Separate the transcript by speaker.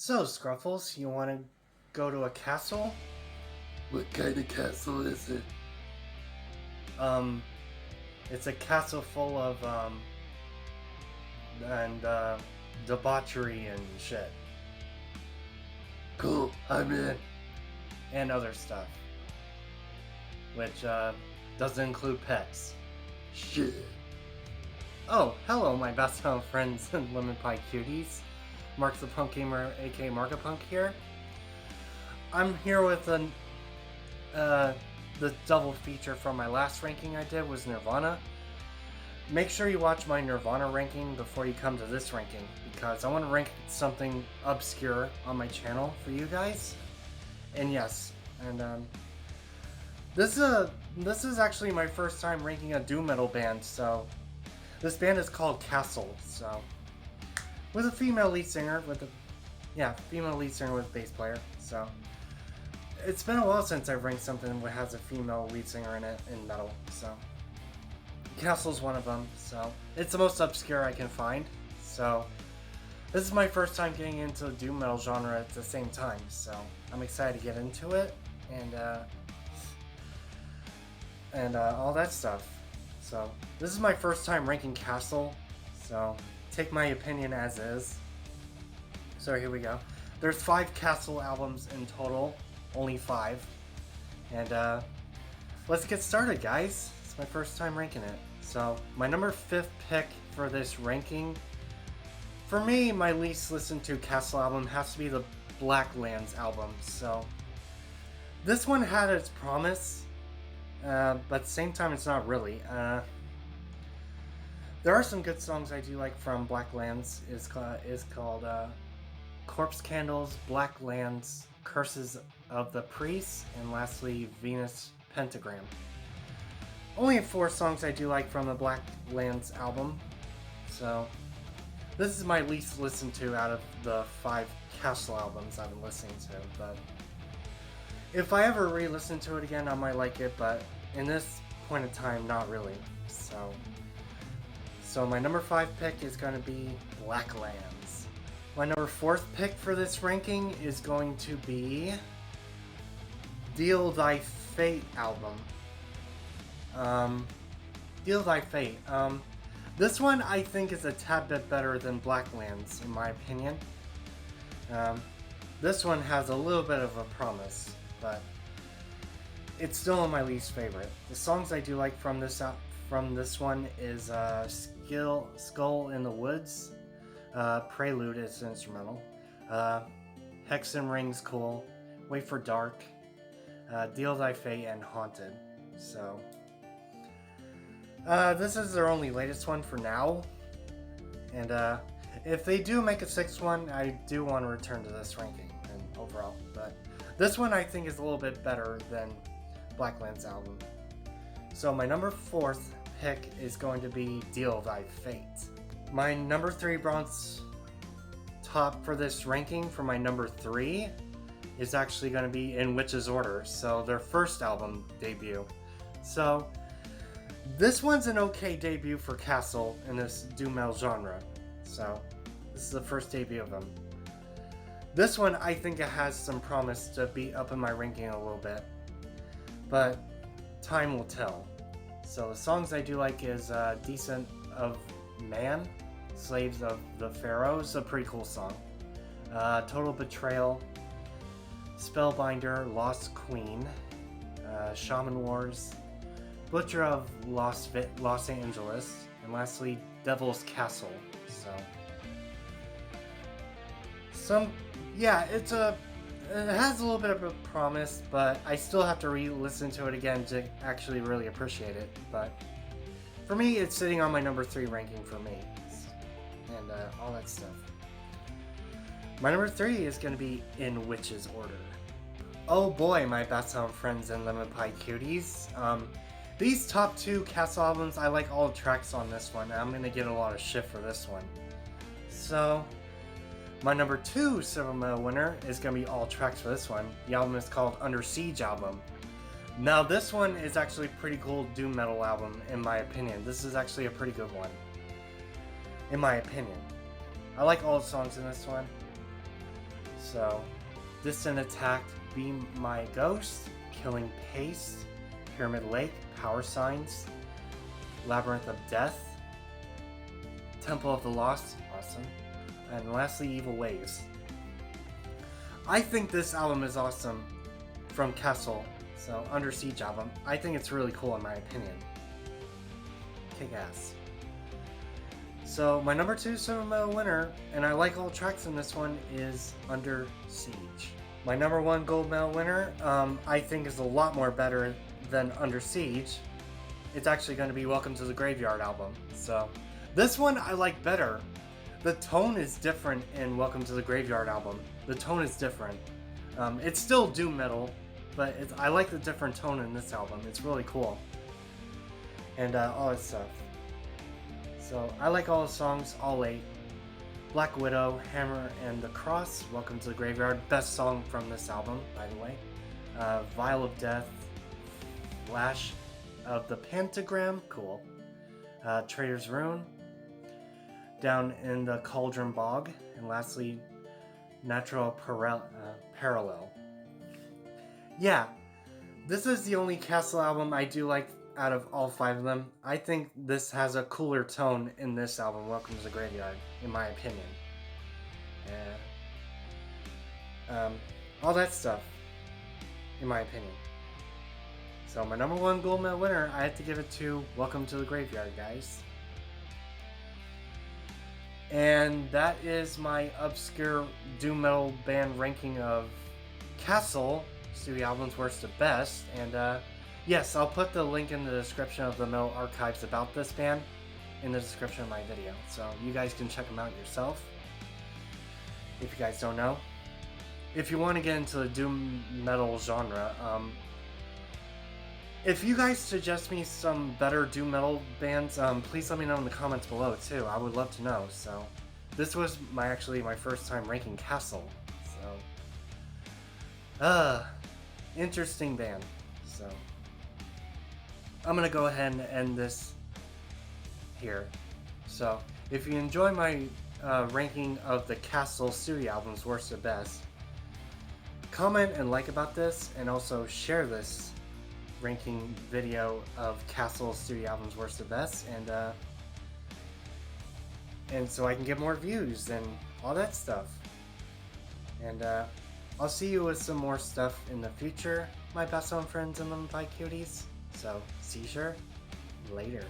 Speaker 1: So, Scruffles, you want to go to a castle?
Speaker 2: What kind of castle is it?
Speaker 1: Um, it's a castle full of, and, debauchery and shit.
Speaker 2: Cool, I'm in.
Speaker 1: And other stuff. Which, doesn't include pets.
Speaker 2: Shit.
Speaker 1: Oh, hello, my best known friends and lemon pie cuties. Mark the Punk Gamer, a.k.a. Markapunk here. I'm here with the double feature from my last ranking I did was Nirvana. Make sure you watch my Nirvana ranking before you come to this ranking, because I want to rank something obscure on my channel for you guys. And yes, and this is actually my first time ranking a doom metal band. So this band is called Castle. So with a female lead singer, female lead singer with bass player. So it's been a while since I've ranked something that has a female lead singer in it in metal. So Castle's one of them. So it's the most obscure I can find. So this is my first time getting into the doom metal genre at the same time. So I'm excited to get into it and all that stuff. So this is my first time ranking Castle. So take my opinion as is. So here we go. There's 5 Castle albums in total, only 5. And let's get started, guys. It's my first time ranking it. So my number 5th pick for this ranking, for me, my least listened to Castle album has to be the Blacklands album. So this one had its promise, but at the same time it's not really. There are some good songs I do like from Blacklands. Is called Corpse Candles, Blacklands, Curses of the Priests, and lastly Venus Pentagram. Only 4 songs I do like from the Blacklands album. So this is my least listened to out of the 5 Castle albums I've been listening to. But if I ever re-listen to it again, I might like it. But in this point in time, not really. So my number 5 pick is going to be Blacklands. My number 4th pick for this ranking is going to be Deal Thy Fate album. Deal Thy Fate. This one I think is a tad bit better than Blacklands, in my opinion. This one has a little bit of a promise, but it's still my least favorite. The songs I do like from this one is Skull in the Woods, Prelude is instrumental, Hexen Ring's cool, Wait for Dark, Deal Thy Fate, and Haunted. So this is their only latest one for now, and if they do make a 6th one, I do want to return to this ranking and overall, but this one I think is a little bit better than Blacklands album. So my number 4th pick is going to be Deal Thy Fate. My number 3 bronze top for this ranking for my number 3 is actually going to be In Witch's Order, so their first album debut. So this one's an okay debut for Castle in this doom metal genre. So this is the first debut of them. This one I think it has some promise to be up in my ranking a little bit, but time will tell. So the songs I do like is Descent of Man, Slaves of the Pharaoh. It's a pretty cool song. Total Betrayal, Spellbinder, Lost Queen, Shaman Wars, Butcher of Los Angeles, and lastly Devil's Castle. So it has a little bit of a promise, but I still have to re-listen to it again to actually really appreciate it. But for me, it's sitting on my number 3 ranking for me, and all that stuff. My number 3 is going to be In Witch's Order. Oh boy, my best known friends and lemon pie cuties. These top 2 Castle albums, I like all the tracks on this one, and I'm going to get a lot of shit for this one. So my number 2 silver medal winner is going to be all tracks for this one. The album is called Under Siege album. Now this one is actually a pretty cool doom metal album in my opinion. This is actually a pretty good one, in my opinion. I like all the songs in this one. So, Distant Attack, Be My Ghost, Killing Pace, Pyramid Lake, Power Signs, Labyrinth of Death, Temple of the Lost, awesome, and lastly, Evil Ways. I think this album is awesome from Castle, so Under Siege album. I think it's really cool in my opinion. Kick ass. So my number 2 Silver Medal winner, and I like all tracks in this one, is Under Siege. My number 1 gold medal winner, I think is a lot more better than Under Siege. It's actually going to be Welcome to the Graveyard album. So this one I like better. The tone is different in Welcome to the Graveyard album. The tone is different. It's still doom metal, but I like the different tone in this album. It's really cool. And all that stuff. So I like all the songs, all 8. Black Widow, Hammer and the Cross, Welcome to the Graveyard, best song from this album, by the way. Vial of Death, Flash of the Pentagram, cool. Traitor's Rune, Down in the Cauldron Bog, and lastly, Natural Parallel. Yeah, this is the only Castle album I do like out of all 5 of them. I think this has a cooler tone in this album, Welcome to the Graveyard, in my opinion. All that stuff, in my opinion. So my number 1 gold medal winner, I have to give it to Welcome to the Graveyard, guys. And that is my obscure doom metal band ranking of Castle studio albums worst to best. And yes, I'll put the link in the description of the metal archives about this band in the description of my video, so you guys can check them out yourself if you guys don't know. If you want to get into the doom metal genre, if you guys suggest me some better doom metal bands, please let me know in the comments below too. I would love to know. So this was my first time ranking Castle. So interesting band. So I'm gonna go ahead and end this here. So if you enjoy my ranking of the Castle studio albums worst to best, comment and like about this, and also share this ranking video of Castle studio albums worst to best, and so I can get more views and all that stuff. And I'll see you with some more stuff in the future, my best known friends and Lemon Pie Cuties. So see you later.